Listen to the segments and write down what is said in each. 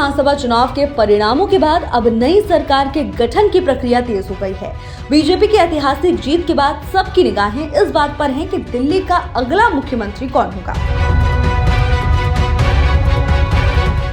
विधानसभा चुनाव के परिणामों के बाद अब नई सरकार के गठन की प्रक्रिया तेज हो गई है। बीजेपी की ऐतिहासिक जीत के बाद सबकी निगाहें इस बात पर हैं कि दिल्ली का अगला मुख्यमंत्री कौन होगा।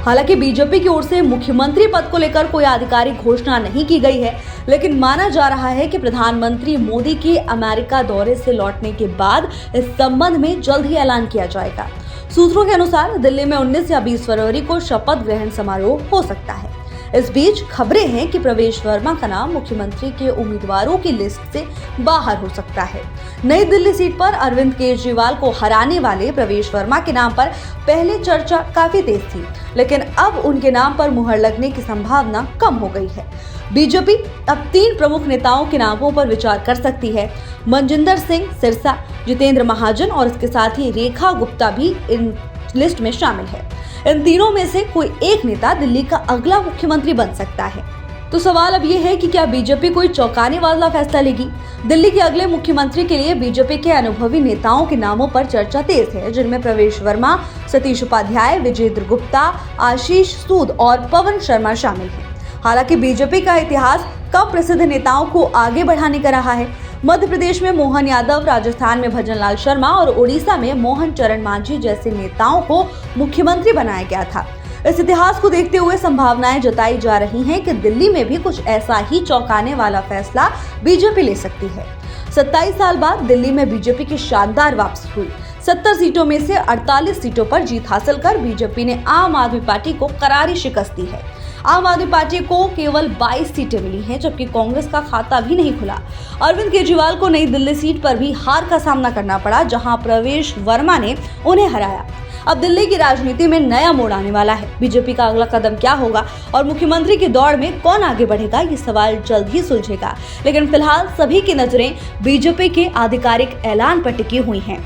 हालांकि बीजेपी की ओर से मुख्यमंत्री पद को लेकर कोई आधिकारिक घोषणा नहीं की गई है, लेकिन माना जा रहा है कि प्रधानमंत्री मोदी के अमेरिका दौरे से लौटने के बाद इस संबंध में जल्द ही ऐलान किया जाएगा। सूत्रों के अनुसार दिल्ली में 19 या 20 फरवरी को शपथ ग्रहण समारोह हो सकता है। इस बीच खबरें हैं कि प्रवेश वर्मा का नाम मुख्यमंत्री के उम्मीदवारों की लिस्ट से बाहर हो सकता है। नई दिल्ली सीट पर अरविंद केजरीवाल को हराने वाले प्रवेश वर्मा के नाम पर पहले चर्चा काफी तेज थी, लेकिन अब उनके नाम पर मुहर लगने की संभावना कम हो गई है। बीजेपी अब 3 प्रमुख नेताओं के नामों पर विचार कर सकती है। मनजिंदर सिंह सिरसा, जितेंद्र महाजन और इसके साथ ही रेखा गुप्ता भी इन लिस्ट में शामिल है। इन तीनों में से कोई एक नेता दिल्ली का अगला मुख्यमंत्री बन सकता है। तो सवाल अब ये है कि क्या बीजेपी कोई चौंकाने वाला फैसला लेगी। दिल्ली के अगले मुख्यमंत्री के लिए बीजेपी के अनुभवी नेताओं के नामों पर चर्चा तेज है, जिनमें प्रवेश वर्मा, सतीश उपाध्याय, विजेंद्र गुप्ता, आशीष सूद और पवन शर्मा शामिल हैं। हालांकि बीजेपी का इतिहास कम प्रसिद्ध नेताओं को आगे बढ़ाने का रहा है। मध्य प्रदेश में मोहन यादव, राजस्थान में भजन लाल शर्मा और ओडिशा में मोहन चरण मांझी जैसे नेताओं को मुख्यमंत्री बनाया गया था। इस इतिहास को देखते हुए संभावनाएं जताई जा रही हैं कि दिल्ली में भी कुछ ऐसा ही चौंकाने वाला फैसला बीजेपी ले सकती है। 27 साल बाद दिल्ली में बीजेपी की शानदार वापसी हुई। 70 सीटों में से 48 सीटों पर जीत हासिल कर बीजेपी ने आम आदमी पार्टी को करारी शिकस्त दी है। आम आदमी पार्टी को केवल 22 सीटें मिली हैं, जबकि कांग्रेस का खाता भी नहीं खुला। अरविंद केजरीवाल को नई दिल्ली सीट पर भी हार का सामना करना पड़ा, जहां प्रवेश वर्मा ने उन्हें हराया। अब दिल्ली की राजनीति में नया मोड़ आने वाला है। बीजेपी का अगला कदम क्या होगा और मुख्यमंत्री की दौड़ में कौन आगे बढ़ेगा, ये सवाल जल्द ही सुलझेगा। लेकिन फिलहाल सभी की नजरें बीजेपी के आधिकारिक ऐलान पर टिकी हुई हैं।